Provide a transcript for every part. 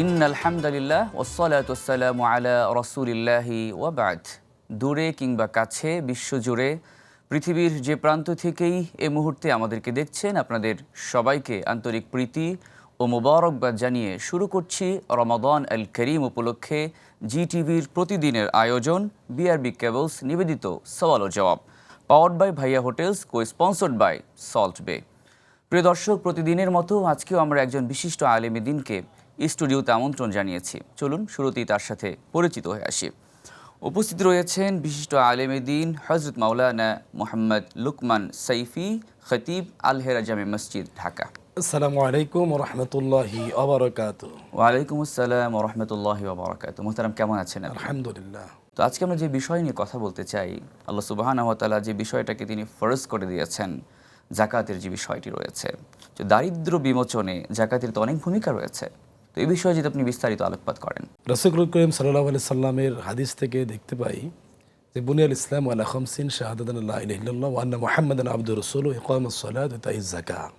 ইন্নাল হামদুলিল্লাহ ওয়াসসালাতু ওয়াসসালামু আলা রাসূলিল্লাহি ওয়া বা'দ। দূরে কিংবা কাছে বিশ্বজুড়ে পৃথিবীর যে প্রান্ত থেকেই এই মুহূর্তে আমাদেরকে দেখছেন, আপনাদের সবাইকে আন্তরিক প্রীতি ও মোবারকবাদ জানিয়ে শুরু করছি রমাদান আল করিম উপলক্ষে জিটিভির প্রতিদিনের আয়োজন বিআরবি কেবলস নিবেদিত সওয়াল ও জবাব, powered by Bhaiya hotels, co sponsored by salt bay. প্রিয় দর্শক, প্রতিদিনের মতো আজকেও আমরা একজন বিশিষ্ট আলেম দ্বীনকে স্টুডিওতে আমন্ত্রণ জানিয়েছি। চলুন শুরুতেই তার সাথে পরিচিত হয়ে আসি। উপস্থিত রয়েছেন বিশিষ্ট আলেম দ্বীন হযরত মাওলানা মুহাম্মদ লুকমান সাইফি, খতিব আল হেরা জামে মসজিদ, ঢাকা। আসসালামু আলাইকুম ওয়া রাহমাতুল্লাহি ওয়া বারাকাতুহু। ওয়ালাইকুম আসসালাম ওয়া রাহমাতুল্লাহি ওয়া বারাকাতুহু। মুহতারাম, কেমন আছেন আপনি? আলহামদুলিল্লাহ। তো আজকে আমরা যে বিষয় নিয়ে কথা বলতে চাই, আল্লাহ সুবহানাহু ওয়া তাআলা যে বিষয়টাকে তিনি ফরজ করে দিয়েছেন, জাকাতের যে বিষয়টি রয়েছে, যে দারিদ্র্য বিমোচনে জাকাতের তো অনেক ভূমিকা রয়েছে। তো এই বিষয়ে যদি আপনি বিস্তারিত আলোকপাত করেন। রাসূল করিম সাল্লাল্লাহু আলাইহি সাল্লামের হাদিস থেকে দেখতে পাই যে বুনিয়াল ইসলাম আলা খামসিন শাহাদাতান লা ইলাহা ইল্লাল্লাহ ওয়া আন্না মুহাম্মাদান আবদুহু রাসূলুহু ইকামাস সালাত ওয়া ইতাইজ যাকাত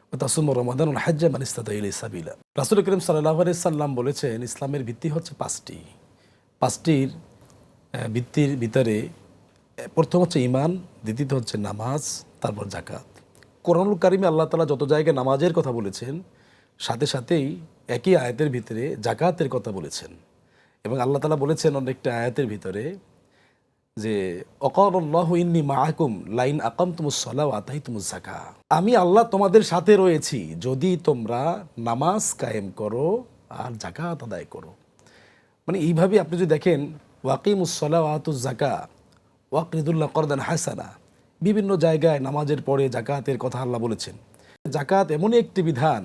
ওয়া তাসুমু রমাদান ওয়াল হজ্জ মান ইসতাতা ইলাইহি সাবিলা। রাসূল করিম সাল্লাল্লাহু আলাইহি সাল্লাম বলেছেন, ইসলামের ভিত্তি হচ্ছে পাঁচটির ভিত্তির ভিতরে প্রথম হচ্ছে ঈমান, দ্বিতীয়ত হচ্ছে নামাজ, তারপর যাকাত। কোরআনুল কারিমে আল্লাহ তাআলা যত জায়গায় নামাজের কথা বলেছেন, সাথে সাথেই একই আয়াতের ভিতরে যাকাতের কথা বলেছেন। এবং আল্লাহ তাআলা বলেছেন অনেকটা আয়াতের ভিতরে যে অকালাল্লাহু ইন্নী মাআকুম লাইন আকামতুমুস সালাহ ওয়া আতাইতুমুজ যাকাহ, আমি আল্লাহ তোমাদের সাথে রয়েছি যদি তোমরা নামাজ কায়েম করো আর যাকাত আদায় করো। মানে এইভাবে আপনি যদি দেখেন ওয়াকিমুস সালাহ ওয়া আতুজ যাকাহ ওয়াকরিদুল্লাহ করদান হাসানা, বিভিন্ন জায়গায় নামাজের পরে জাকাতের কথা আল্লাহ বলেছেন। জাকাত এমনই একটি বিধান,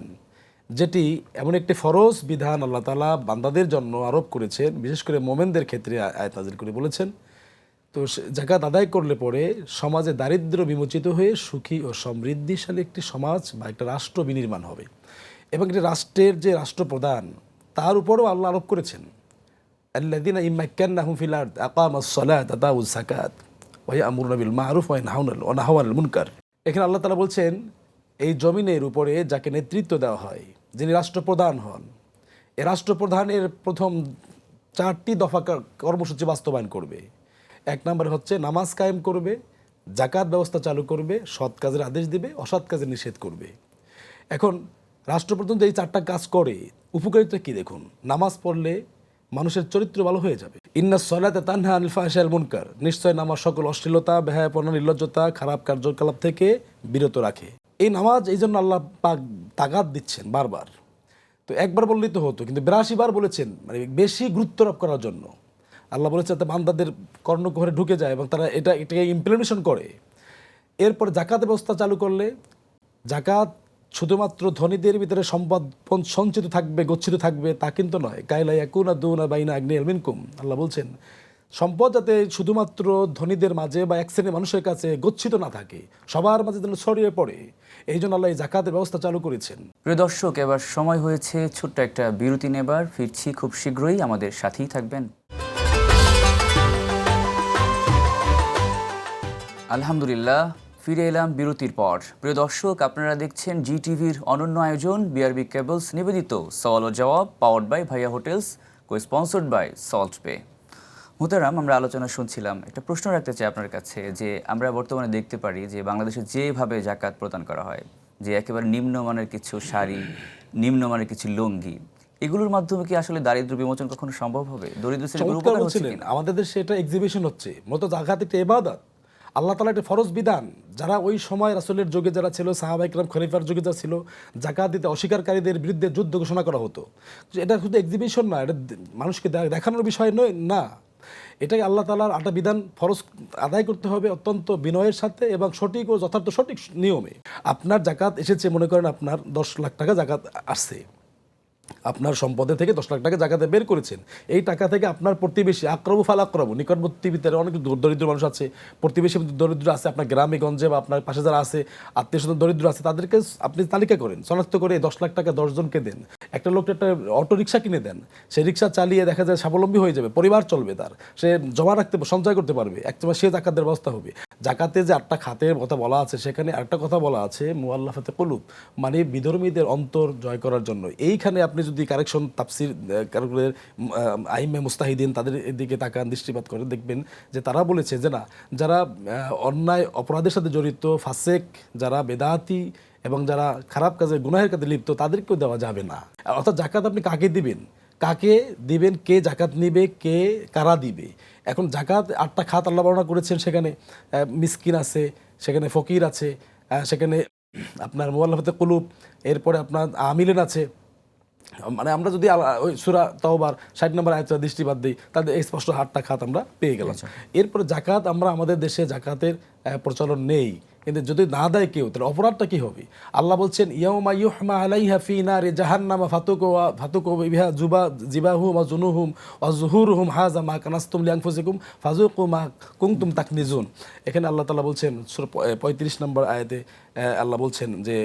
যেটি এমন একটি ফরজ বিধান আল্লাহ তাআলা বান্দাদের জন্য আরোপ করেছেন, বিশেষ করে মোমেনদের ক্ষেত্রে আয়াত নাযিল করে বলেছেন। তো জাকাত আদায় করলে পরে সমাজে দারিদ্র্য বিমোচিত হয়ে সুখী ও সমৃদ্ধিশালী একটি সমাজ বা একটা রাষ্ট্র বিনির্মাণ হবে। এবং একটি রাষ্ট্রের যে রাষ্ট্রপ্রধান, তার উপরও আল্লাহ আরোপ করেছেন, আল্লাযীনা ইম্মাক্কান্নাহুম ফিল আরদ আকামাস সালাত ওয়া আতাউজ যাকাত ওয়া ইয়া'মুরুনা বিল মা'রুফ ওয়া ইয়ানহাউনা আনিল মুনকার। এখানে আল্লাহ তাআলা বলছেন, এই জমিনের উপরে যাকে নেতৃত্ব দেওয়া হয়, যিনি রাষ্ট্রপ্রধান হন, এই রাষ্ট্রপ্রধানের প্রথম 4টি দফা কর্মসূচি বাস্তবায়ন করবে। 1 নম্বরে হচ্ছে নামাজ কায়েম করবে, যাকাত ব্যবস্থা চালু করবে, সৎ কাজের আদেশ দিবে, অসৎ কাজের নিষেধ করবে। এখন রাষ্ট্রপ্রধান যে এই 4টা কাজ করে, উপকারিতা কি দেখুন। নামাজ পড়লে মানুষের চরিত্র ভালো হয়ে যাবে। ইন্নাস সালাতা তানহা আনিল ফাহশাই ওয়াল মুনকার, নিশ্চয় নামাজ সকল অশ্লীলতা, বেহায়াপনা, নির্লজ্জতা, খারাপ কার্যকলাপ থেকে বিরত রাখে। এই নামাজ এই জন্য আল্লাহ পাক তাগাদ দিচ্ছেন বারবার। তো একবার বললেই তো হতো, কিন্তু 82 বার বলেছেন, মানে বেশি গুরুত্ব আরোপ করার জন্য। আল্লাহ বলেছেন যাতে বান্দাদের কর্ণকুহরে ঢুকে যায় এবং তারা এটাকে ইমপ্লিমেন্টেশন করে। এরপর জাকাত ব্যবস্থা চালু করলে, জাকাত শুধুমাত্র ধনীদের ভিতরে সম্পদ সঞ্চিত থাকবে, গচ্ছিত থাকবে তা কিন্তু নয়। কাইলা ইয়াকুনা দুনা বাইনা আগনিয়াল মিনকুম, আল্লাহ বলছেন সম্পদ যাতে শুধুমাত্র ধনীদের মাঝে বা এক শ্রেণীর মানুষের কাছে গচ্ছিত না থাকে, সবার মাঝে যেন ছড়িয়ে পড়ে। এই জন্য আল্লাহ এই জাকাতের ব্যবস্থা চালু করেছেন। প্রিয় দর্শক, এবার সময় হয়েছে ছোট্ট একটা বিরতি নেবার। ফিরছি খুব শীঘ্রই, আমাদের সাথেই থাকবেন। আলহামদুলিল্লাহ, ফিরে এলাম বিরতির পর। প্রিয় দর্শক, আপনারা দেখছেন জিটিভির অনন্য আয়োজন বিআরবি কেবলস নিবেদিত সওয়াল ও জবাব, powered by Bhaiya hotels, co sponsored by salt Bae. মুহতারাম, আমরা আলোচনা শুনছিলাম। একটা প্রশ্ন রাখতে চাই আপনার কাছে, যে আমরা বর্তমানে দেখতে পারি যে বাংলাদেশে যেভাবে জাকাত প্রদান করা হয়, যে একেবারে নিম্নমানের কিছু শাড়ি, নিম্নমানের কিছু লুঙ্গি, এগুলোর মাধ্যমে কি আসলে দারিদ্র্য বিমোচন কখনো সম্ভব হবে? দরিদ্র শ্রেণীর উপকার হচ্ছে কিনা? আমাদের দেশে এটা এক্সিবিশন হচ্ছে, মতো জাকাত একটা ইবাদত, আল্লাহ তাআলা একটা ফরজ বিধান। যারা ওই সময় রাসূলের যুগে যারা ছিল, সাহাবায়ে কেরাম খলিফার যুগে যারা ছিল, জাকাত দিতে অস্বীকারীদের বিরুদ্ধে যুদ্ধ ঘোষণা করা হতো। এটা শুধু এক্সিবিশন না, এটা মানুষকে দেখানোর বিষয় নয় না। এটাকে আল্লাহ তাআলার একটা বিধান, ফরজ আদায় করতে হবে অত্যন্ত বিনয়ের সাথে এবং সঠিক ও যথার্থ সঠিক নিয়মে। আপনার জাকাত এসেছে, মনে করেন আপনার 10 লাখ টাকা জাকাত আসছে, আপনার সম্পদে থেকে 10 লাখ টাকা জাকাতে বের করেছেন। এই টাকা থেকে আপনার প্রতিবেশী আকরাবু ফাল আকরাবু, নিকটবর্তী ভিতরে অনেক দরিদ্র মানুষ আছে, প্রতিবেশী দরিদ্র আছে, আপনার গ্রামে গঞ্জে বা আপনার পাশে যারা আছে, আত্মীয় স্বজন দরিদ্র আছে, তাদেরকে আপনি তালিকা করেন, শনাক্ত করে 10 লাখ টাকা 10 জনকে দেন। একটা লোকটা একটা অটো রিক্সা কিনে দেন, সে রিক্সা চালিয়ে দেখা যায় স্বাবলম্বী হয়ে যাবে, পরিবার চলবে, তার সে জমা রাখতে সঞ্চয় করতে পারবে, একসময় সে জাকাতের ব্যবস্থা হবে। জাকাতে যে 8টা খাতের কথা বলা আছে, সেখানে আরেকটা কথা বলা আছে মুআল্লাফাতে কুলুব, মানে বিধর্মীদের অন্তর জয় করার জন্য। এইখানে আপনি যদি কারেকশন তাফসির কারকের আইমে মুস্তাহিদিন তাদের দিকে তাকান, দৃষ্টিপাত করে, দেখবেন যে তারা বলেছে যে না, যারা অন্যায় অপরাধের সাথে জড়িত, ফাসেক, যারা বেদাতি এবং যারা খারাপ কাজে গুনাহের কাজে লিপ্ত, তাদেরকেও দেওয়া যাবে না। অর্থাৎ জাকাত আপনি কাকে দিবেন, কে জাকাত নিবে, কারা দিবে। এখন জাকাত 8টা খাত আল্লাহ বর্ণনা করেছেন, সেখানে মিসকিন আছে, সেখানে ফকির আছে, সেখানে আপনার মুআল্লাফাতে কুলুব, এরপরে আপনার আমিলিন আছে। মানে আমরা যদি ওই সূরা তাওবার 60 নম্বর আয়াতটা দৃষ্টিপাত দিই, তাদের স্পষ্ট 8টা খাত আমরা পেয়ে গেলাম। এরপরে জাকাত, আমরা আমাদের দেশে জাকাতের প্রচলন নেই, কিন্তু যদি না দেয় কেউ, তাহলে অপরাধটা কি হবে? আল্লাহ বলছেন ইয়াউমা ইউহমা আলাইহা ফি নারি জাহান্নামা ফাতুকু বিহা জিবাহুম ওয়া জুনুহুম ওয়া যুহুরুহুম হাযা মা কানাসতুম লিআনফুসিকুম ফাযুকু মা কুনতুম তাকনিজুন। এখানে আল্লাহ তাআলা বলছেন সূরা 35 নম্বর আয়াতে, আল্লাহ বলছেন যে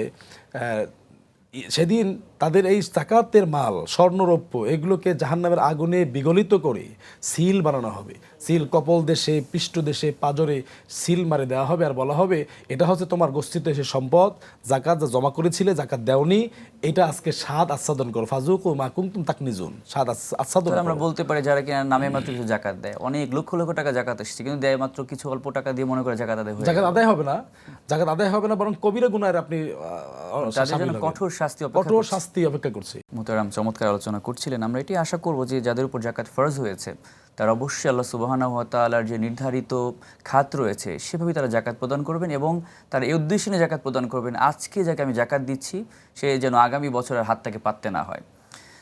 সেদিন তাদের এই জাকাতের মাল, স্বর্ণরৌপ্য, এগুলোকে জাহান্নামের আগুনে বিগলিত করে সিল বানানো হবে। সিল কপল দেশে, পৃষ্ঠ দেশে, পাজরে সিল মারে দেওয়া হবে, আর বলা হবে এটা হচ্ছে তোমার গচ্ছিত এসে সম্পদ, জাকাত যা জমা করেছিলে, জাকাত দেওনি, এটা আজকে স্বাদ আস্বাদন করো, ফাজুকু মা কুনতুম তাকনিজুন, স্বাদ আস্বাদন করো। আমরা বলতে পারি যারা কিনা নামে মাত্র কিছু জাকাত দেয়, অনেক লক্ষ লক্ষ টাকা জাকাত এসেছে, কিন্তু দেয় মাত্র কিছু অল্প টাকা দিয়ে, মনে করে জাকাত আদায় হয়ে জাকাত আদায় হবে না, জাকাত আদায় হবে না, বরং কবিরা গুনাহের আপনি তাদের জন্য কঠোর শাস্তি অপেক্ষা করছে। মোহতারাম, চমৎকার আলোচনা করছিলেন। আমরা এটি আশা করব যে যাদের উপর জাকাত ফরজ হয়েছে, তারা অবশ্যই আল্লাহ সুবহানাহু ওয়া তাআলার যে নির্ধারিত খাত রয়েছে, সেভাবে তারা জাকাত প্রদান করবেন, এবং তারা এই উদ্দেশ্যে নিয়ে জাকাত প্রদান করবেন, আজকে যাকে আমি জাকাত দিচ্ছি সে যেন আগামী বছরের হাত থেকে পাততে না হয়।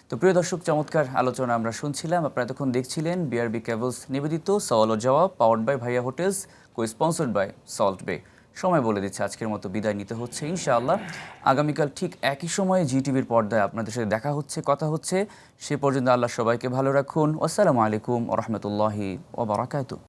তো প্রিয় দর্শক, চমৎকার আলোচনা আমরা শুনছিলাম। আপনারা এতক্ষণ দেখছিলেন বিআরবি কেবলস নিবেদিত সওয়াল ও জবাব, powered by Bhaiya hotels, কো-স্পন্সর্ড by salt বে। সময় বলে দিচ্ছে, আজকের মতো বিদায় নিতে হচ্ছে। ইনশাআল্লাহ আগামীকাল ঠিক একই সময়ে জিটিভির পর্দায় আপনাদের সাথে দেখা হচ্ছে, কথা হচ্ছে। সে পর্যন্ত আল্লাহ সবাইকে ভালো রাখুন। আসসালামু আলাইকুম ওয়া রাহমাতুল্লাহি ওয়া বারাকাতুহু।